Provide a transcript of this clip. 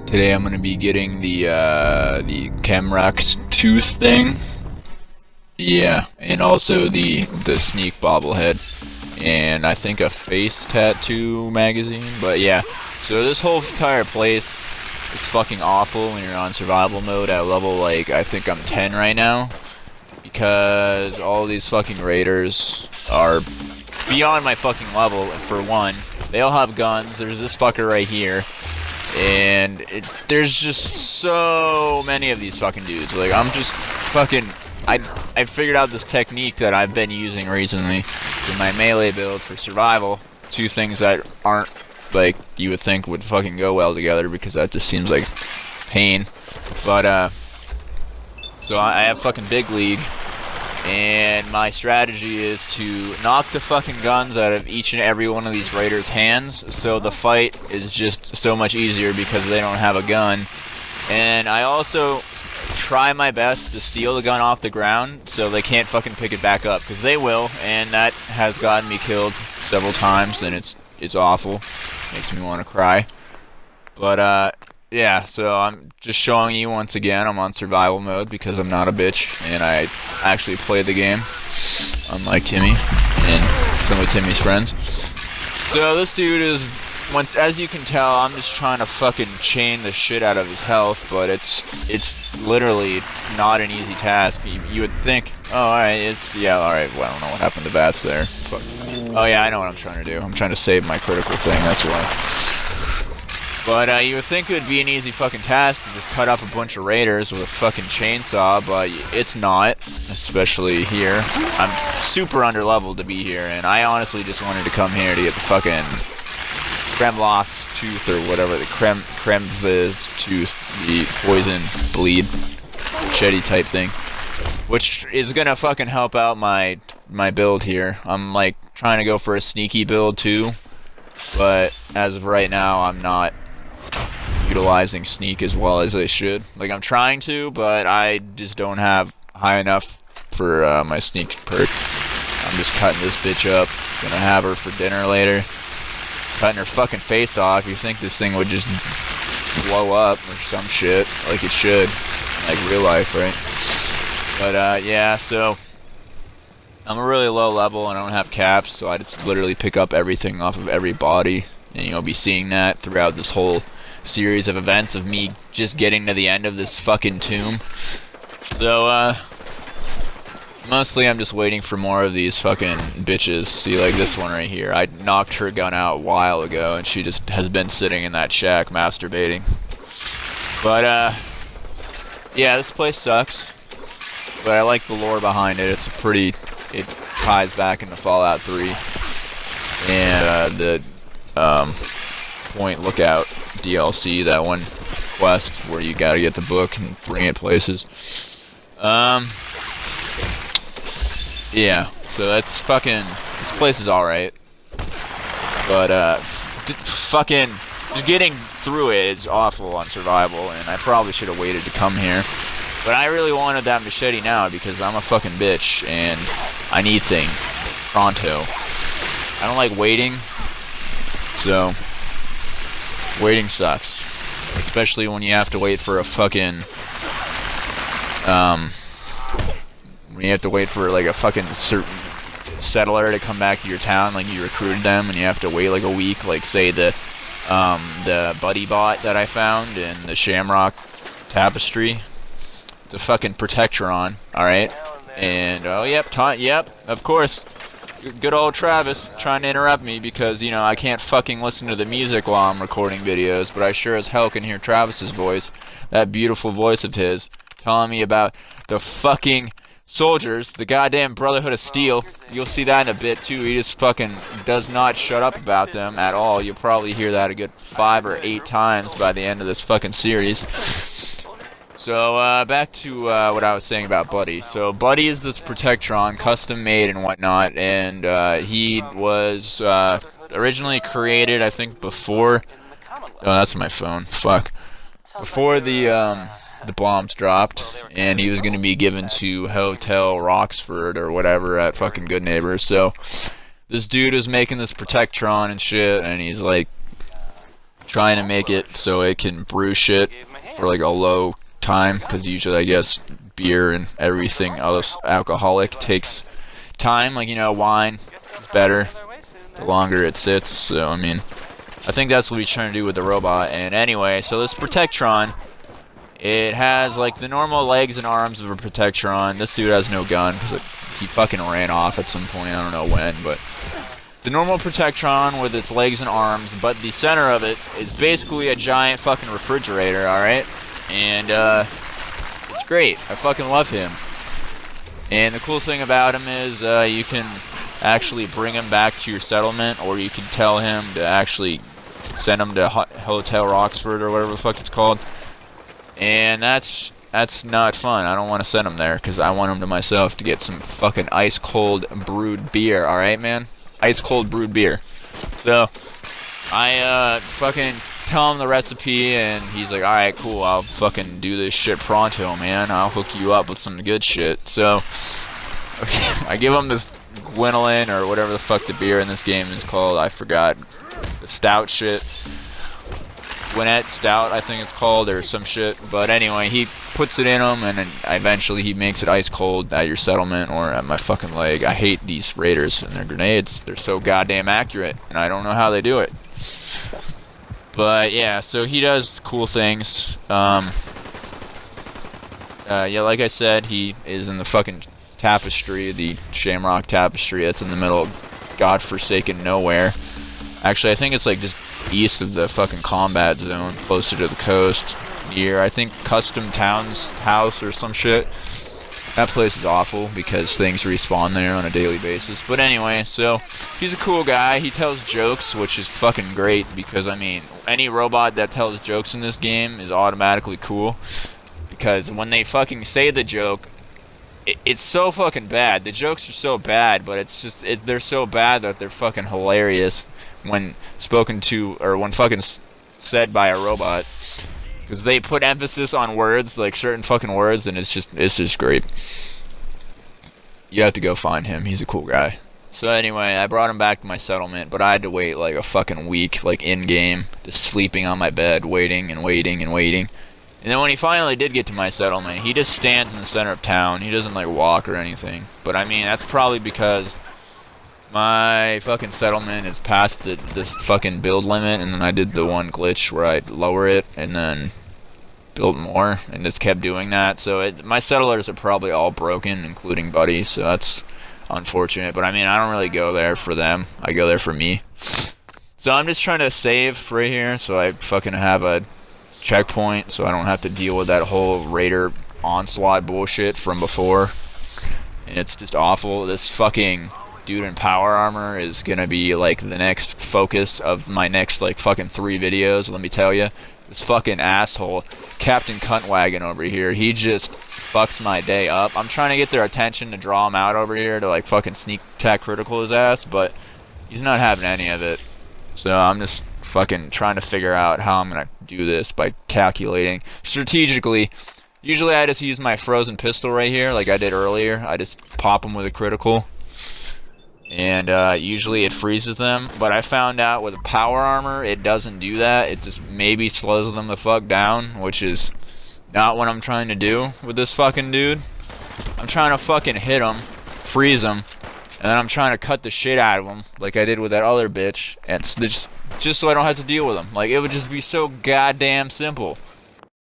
Today I'm gonna be getting the Kremvh tooth thing. Yeah, and also the Sneak Bobblehead, and I think a face tattoo magazine. But yeah, so this whole entire place, it's fucking awful when you're on survival mode at level, like, I think I'm 10 right now, because all these fucking raiders are beyond my fucking level. For one, they all have guns. There's this fucker right here. And there's just so many of these fucking dudes. Like, I'm just fucking... I figured out this technique that I've been using recently in my melee build for survival. Two things that aren't, like, you would think would fucking go well together, because that just seems like pain. But, so I have fucking Big League. And my strategy is to knock the fucking guns out of each and every one of these raiders' hands, so the fight is just so much easier because they don't have a gun. And I also try my best to steal the gun off the ground so they can't fucking pick it back up, because they will, and that has gotten me killed several times, and it's awful. Makes me want to cry. But yeah, so I'm just showing you once again, I'm on survival mode because I'm not a bitch, and I actually play the game, unlike Timmy and some of Timmy's friends. So this dude is, as you can tell, I'm just trying to fucking chain the shit out of his health, but it's literally not an easy task. You would think, oh, alright, alright, well, I don't know what happened to bats there. Fuck. Oh yeah, I know what I'm trying to do. I'm trying to save my critical thing, that's why. But you would think it would be an easy fucking task to just cut up a bunch of raiders with a fucking chainsaw, but it's not, especially here. I'm super underleveled to be here, and I honestly just wanted to come here to get the fucking Kremvh's tooth, or whatever, the Kremvh's tooth, the poison bleed Machete type thing, which is gonna fucking help out my build here. I'm like trying to go for a sneaky build too, but as of right now, I'm not utilizing sneak as well as I should. Like, I'm trying to, but I just don't have high enough for my sneak perk. I'm just cutting this bitch up. Gonna have her for dinner later. Cutting her fucking face off. You think this thing would just blow up or some shit, like it should, like real life, right? But yeah, so I'm a really low level and I don't have caps, so I just literally pick up everything off of every body, and you'll be seeing that throughout this whole series of events of me just getting to the end of this fucking tomb. So mostly I'm just waiting for more of these fucking bitches. See, like this one right here, I knocked her gun out a while ago and she just has been sitting in that shack masturbating. But yeah, this place sucks, but I like the lore behind it. It's a pretty, it ties back into Fallout 3 and the Point Lookout DLC, that one quest where you gotta get the book and bring it places. Yeah, so that's fucking, this place is alright, but fucking just getting through it is awful on survival, and I probably should have waited to come here. But I really wanted that machete now because I'm a fucking bitch and I need things pronto. I don't like waiting, so waiting sucks, especially when you have to wait for a fucking when you have to wait for like a fucking settler to come back to your town, like you recruited them, and you have to wait like a week. Like say the buddy bot that I found in the Shamrock Tapestry. It's a fucking Protectron, alright? And, oh, yep, of course. Good old Travis trying to interrupt me because, you know, I can't fucking listen to the music while I'm recording videos, but I sure as hell can hear Travis's voice, that beautiful voice of his, telling me about the fucking soldiers, the goddamn Brotherhood of Steel. You'll see that in a bit, too. He just fucking does not shut up about them at all. You'll probably hear that a good 5 or 8 times by the end of this fucking series. So, back to what I was saying about Buddy. So, Buddy is this Protectron, custom made and whatnot, and he was originally created, I think, before... Oh, that's my phone. Fuck. Before the the bombs dropped, and he was going to be given to Hotel Roxford or whatever at fucking Good Neighbors. So this dude is making this Protectron and shit, and he's like trying to make it so it can brew shit for like a low time, because usually I guess beer and everything else alcoholic takes time. Like, you know, wine is better the longer it sits. So I mean, I think that's what he's trying to do with the robot. And anyway, so this Protectron, it has like the normal legs and arms of a Protectron. This dude has no gun because he fucking ran off at some point, I don't know when, but the normal Protectron with its legs and arms, but the center of it is basically a giant fucking refrigerator, alright? And it's great. I fucking love him. And the cool thing about him is you can actually bring him back to your settlement, or you can tell him to actually send him to Hotel Roxford or whatever the fuck it's called. And that's not fun. I don't want to send him there, because I want him to myself to get some fucking ice cold brewed beer, alright, man? Ice cold brewed beer. So I fucking tell him the recipe, and he's like, alright, cool, I'll fucking do this shit pronto, man. I'll hook you up with some good shit. So I give him this Gwendolyn, or whatever the fuck the beer in this game is called, I forgot. The stout shit. Gwinnett Stout, I think it's called, or some shit. But anyway, he puts it in him, and then eventually he makes it ice cold at your settlement or at my fucking leg. I hate these raiders and their grenades. They're so goddamn accurate, and I don't know how they do it. But yeah, so he does cool things. Yeah, like I said, he is in the fucking tapestry, the Shamrock Tapestry that's in the middle of godforsaken nowhere. Actually, I think it's like just east of the fucking combat zone, closer to the coast, near, I think, Custom Town's house or some shit. That place is awful because things respawn there on a daily basis. But anyway, so he's a cool guy. He tells jokes, which is fucking great, because I mean, any robot that tells jokes in this game is automatically cool, because when they fucking say the joke, it's so fucking bad. The jokes are so bad, but it's just they're so bad that they're fucking hilarious when spoken to, or when fucking said by a robot, because they put emphasis on words, like certain fucking words, and it's just great. You have to go find him. He's a cool guy. So anyway, I brought him back to my settlement, but I had to wait like a fucking week, like in game, just sleeping on my bed, waiting and waiting and waiting. And then when he finally did get to my settlement, he just stands in the center of town. He doesn't like walk or anything. But I mean, that's probably because my fucking settlement is past this fucking build limit, and then I did the one glitch where I'd lower it and then build more, and just kept doing that. So my settlers are probably all broken, including Buddy, so that's unfortunate. But I mean, I don't really go there for them. I go there for me. So I'm just trying to save right here, so I fucking have a checkpoint, so I don't have to deal with that whole raider onslaught bullshit from before. And it's just awful. This fucking dude in power armor is gonna be like the next focus of my next like fucking 3 videos, let me tell you. This fucking asshole, Captain Cuntwagon over here, he just fucks my day up. I'm trying to get their attention to draw him out over here to like fucking sneak attack critical his ass, but he's not having any of it. So I'm just fucking trying to figure out how I'm gonna do this by calculating strategically. Usually I just use my frozen pistol right here like I did earlier. I just pop them with a critical, and usually it freezes them, but I found out with power armor it doesn't do that. It just maybe slows them the fuck down, which is not what I'm trying to do with this fucking dude. I'm trying to fucking hit him, freeze him, and then I'm trying to cut the shit out of him like I did with that other bitch, and just so I don't have to deal with him. Like, it would just be so goddamn simple.